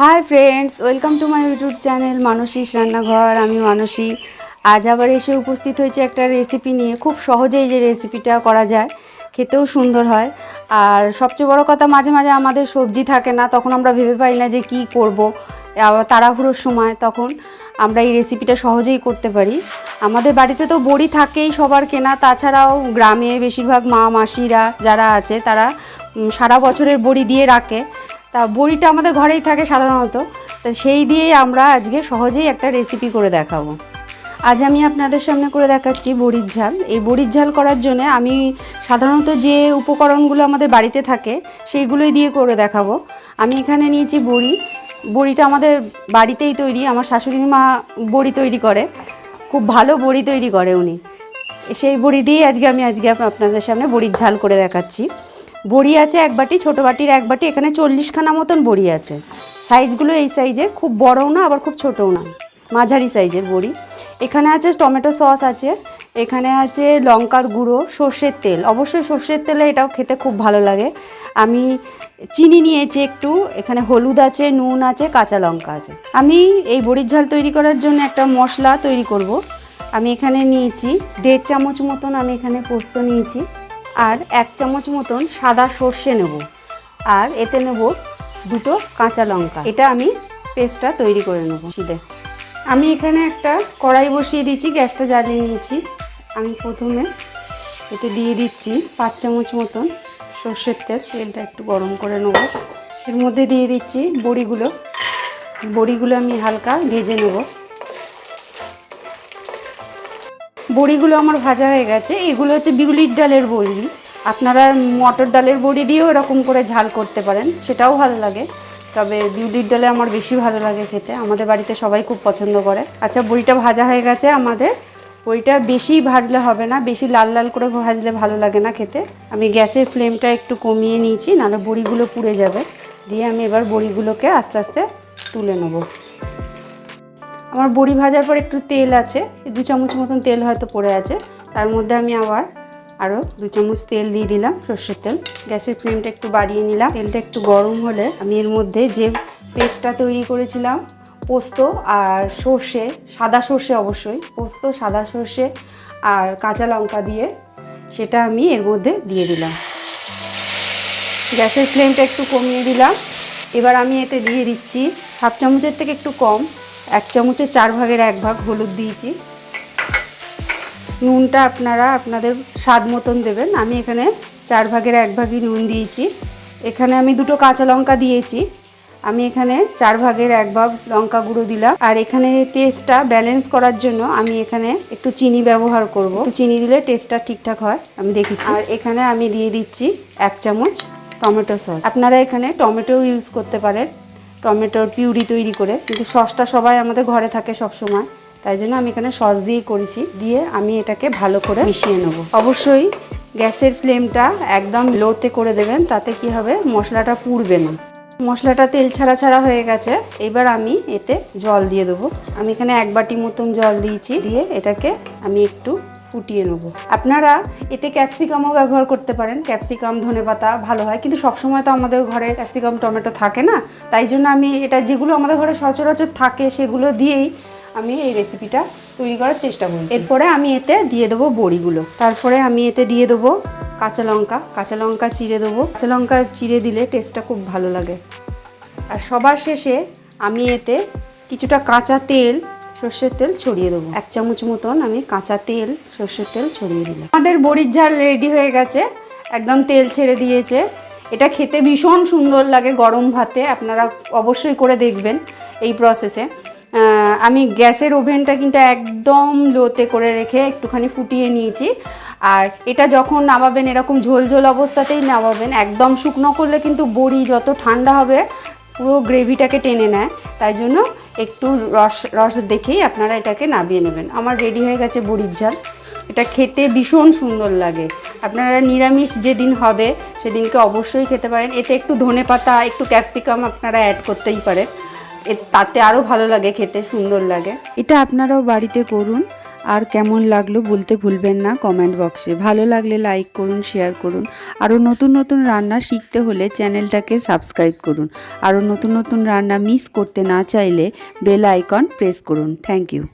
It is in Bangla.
High friends, welcome to my YouTube channel মানসীর রান্নাঘর। আমি মানসী। আজ আবার এসে উপস্থিত হয়েছে একটা রেসিপি নিয়ে। খুব সহজেই যে রেসিপিটা করা যায়, খেতেও সুন্দর হয়। আর সবচেয়ে বড় কথা, মাঝে মাঝে আমাদের সবজি থাকে না, তখন আমরা ভেবে পাই না যে কি করব। আবার তাড়াহুড়োর সময় তখন আমরা এই রেসিপিটা সহজেই করতে পারি। আমাদের বাড়িতে তো বড়ি থাকেই সবার কেনা, তাছাড়াও গ্রামে বেশিরভাগ মা মাসিরা যারা আছে তারা সারা বছরের বড়ি দিয়ে রাখে। তা বড়িটা আমাদের ঘরেই থাকে সাধারণত, তা সেই দিয়েই আমরা আজকে সহজেই একটা রেসিপি করে দেখাবো। আজ আমি আপনাদের সামনে করে দেখাচ্ছি বড়ির ঝাল। এই বড়ির ঝাল করার জন্য আমি সাধারণত যে উপকরণগুলো আমাদের বাড়িতে থাকে সেইগুলোই দিয়ে করে দেখাবো। আমি এখানে নিয়েছি বড়ি। বড়িটা আমাদের বাড়িতেই তৈরি, আমার শাশুড়ি মা বড়ি তৈরি করে, খুব ভালো বড়ি তৈরি করে উনি। সেই বড়ি দিয়েই আজকে আপনাদের সামনে বড়ির ঝাল করে দেখাচ্ছি। বড়ি আছে এক বাটি, ছোটো বাটির এক বাটি, এখানে 40খানা মতন বড়ি আছে। সাইজগুলো এই সাইজের, খুব বড়ও না আবার খুব ছোটও না, মাঝারি সাইজের বড়ি। এখানে আছে টমেটো সস আছে, এখানে আছে লঙ্কার গুঁড়ো, সর্ষের তেল, অবশ্যই সর্ষের তেলে এটাও খেতে খুব ভালো লাগে। আমি চিনি নিয়েছি একটু, এখানে হলুদ আছে, নুন আছে, কাঁচা লঙ্কা আছে। আমি এই বড়ির ঝাল তৈরি করার জন্য একটা মশলা তৈরি করব। আমি এখানে নিয়েছি 1.5 চামচ মতন, আমি এখানে পোস্ত নিয়েছি, আর 1 চামচ মতন সাদা সর্ষে নেব, আর এতে নেব 2টো কাঁচা লঙ্কা। এটা আমি পেস্টটা তৈরি করে নেব শিলে। আমি এখানে একটা কড়াই বসিয়ে দিয়েছি, গ্যাসটা জ্বালিয়ে নিয়েছি। আমি প্রথমে এতে দিয়ে দিচ্ছি 5 চামচ মতন সর্ষের তেল। তেলটা একটু গরম করে নেব। এর মধ্যে দিয়ে দিচ্ছি বড়িগুলো আমি হালকা ভেজে নেব। বড়িগুলো আমার ভাজা হয়ে গেছে। এগুলো হচ্ছে বিউলির ডালের বড়ি। আপনারা মটর ডালের বড়ি দিয়েও এরকম করে ঝাল করতে পারেন, সেটাও ভালো লাগে। তবে বিউলির ডালে আমার বেশি ভালো লাগে খেতে, আমাদের বাড়িতে সবাই খুব পছন্দ করে। আচ্ছা, বড়িটা ভাজা হয়ে গেছে আমাদের। বড়িটা বেশি ভাজলে হবে না, বেশি লাল লাল করে ভাজলে ভালো লাগে না খেতে। আমি গ্যাসের ফ্লেমটা একটু কমিয়ে নিয়েছি, নাহলে বড়িগুলো পুড়ে যাবে। দিয়ে আমি এবার বড়িগুলোকে আস্তে আস্তে তুলে নেব। আমার বড়ি ভাজার পর একটু তেল আছে, 2 চামচ মতন তেল হয়তো পড়ে আছে। তার মধ্যে আমি আবার আরও 2 চামচ তেল দিয়ে দিলাম, সর্ষের তেল। গ্যাসের ফ্লেমটা একটু বাড়িয়ে নিলাম। তেলটা একটু গরম হলে আমি এর মধ্যে যে পেস্টটা তৈরি করেছিলাম, পোস্ত আর সর্ষে, সাদা সর্ষে অবশ্যই, পোস্ত, সাদা সর্ষে আর কাঁচা লঙ্কা দিয়ে সেটা আমি এর মধ্যে দিয়ে দিলাম। গ্যাসের ফ্লেমটা একটু কমিয়ে দিলাম। এবার আমি এতে দিয়ে দিচ্ছি হাফ চামচের থেকে একটু কম, 1 চামচের 4 ভাগের 1 ভাগ হলুদ দিয়েছি। নুনটা আপনারা আপনাদের স্বাদ মতন দেবেন। আমি এখানে 4 ভাগের 1 ভাগই নুন দিয়েছি। এখানে আমি 2টো কাঁচা লঙ্কা দিয়েছি। আমি এখানে 4 ভাগের 1 ভাগ লঙ্কা গুঁড়ো দিলাম। আর এখানে টেস্টটা ব্যালেন্স করার জন্য আমি এখানে একটু চিনি ব্যবহার করব। একটু চিনি দিলে টেস্টটা ঠিকঠাক হয়, আমি দেখেছি। আর এখানে আমি দিয়ে দিচ্ছি 1 চামচ টমেটো সস। আপনারা এখানে টমেটো ইউজ করতে পারেন, টমেটোর পিউরি তৈরি করে, কিন্তু সসটা সবাই আমাদের ঘরে থাকে সব সময়, তাই জন্য আমি এখানে সস দিয়েই করেছি। দিয়ে আমি এটাকে ভালো করে মিশিয়ে নেব। অবশ্যই গ্যাসের ফ্লেমটা একদম লোতে করে দেবেন, তাতে কি হবে, মশলাটা পুড়বে না। মশলাটা তেল ছাড়া ছাড়া হয়ে গেছে। এবার আমি এতে জল দিয়ে দেবো। আমি এখানে 1 বাটি মতন জল দিয়েছি। দিয়ে এটাকে আমি একটু ফুটিয়ে নেব। আপনারা এতে ক্যাপসিকামও ব্যবহার করতে পারেন, ক্যাপসিকাম, ধনেপাতা ভালো হয়, কিন্তু সবসময় তো আমাদের ঘরে ক্যাপসিকাম টমেটো থাকে না, তাই জন্য আমি এটা যেগুলো আমাদের ঘরে সচরাচর থাকে সেগুলো দিয়েই আমি এই রেসিপিটা তৈরি করার চেষ্টা করি। এরপরে আমি এতে দিয়ে দেবো বড়িগুলো। তারপরে আমি এতে দিয়ে দেবো কাঁচা লঙ্কা চিড়ে দেবো। কাঁচা লঙ্কা চিড়ে দিলে টেস্টটা খুব ভালো লাগে। আর সবার শেষে আমি এতে কিছুটা কাঁচা তেল, সর্ষের তেল ছড়িয়ে দেবো। 1 চামচ মতন আমি কাঁচা তেল, সর্ষের তেল ছড়িয়ে দিলাম। আমাদের বড়ির ঝাল রেডি হয়ে গেছে, একদম তেল ছেড়ে দিয়েছে। এটা খেতে ভীষণ সুন্দর লাগে গরম ভাতে। আপনারা অবশ্যই করে দেখবেন এই প্রসেসে। আমি গ্যাসের ওভেনটা কিন্তু একদম লোতে করে রেখে একটুখানি ফুটিয়ে নিয়েছি। আর এটা যখন নামাবেন এরকম ঝোল ঝোল অবস্থাতেই নামাবেন, একদম শুকনো করলে কিন্তু বড়ি যত ঠান্ডা হবে পুরো গ্রেভিটাকে টেনে নেয়, তাই জন্য একটু রস দেখেই আপনারা এটাকে নামিয়ে নেবেন। আমার রেডি হয়ে গেছে বড়ির ঝাল। এটা খেতে ভীষণ সুন্দর লাগে। আপনারা নিরামিষ যেদিন হবে সেদিনকে অবশ্যই খেতে পারেন। এতে একটু ধনেপাতা, একটু ক্যাপসিকাম আপনারা অ্যাড করতেই পারেন, তাতে আরও ভালো লাগে, খেতে সুন্দর লাগে। এটা আপনারাও বাড়িতে করুন। আর কেমন লাগলো বলতে ভুলবেন না কমেন্ট বক্সে। ভালো লাগলে লাইক করুন, শেয়ার করুন। আরও নতুন নতুন রান্না শিখতে হলে চ্যানেলটাকে সাবস্ক্রাইব করুন। আরও নতুন নতুন রান্না মিস করতে না চাইলে বেল আইকন প্রেস করুন। Thank you.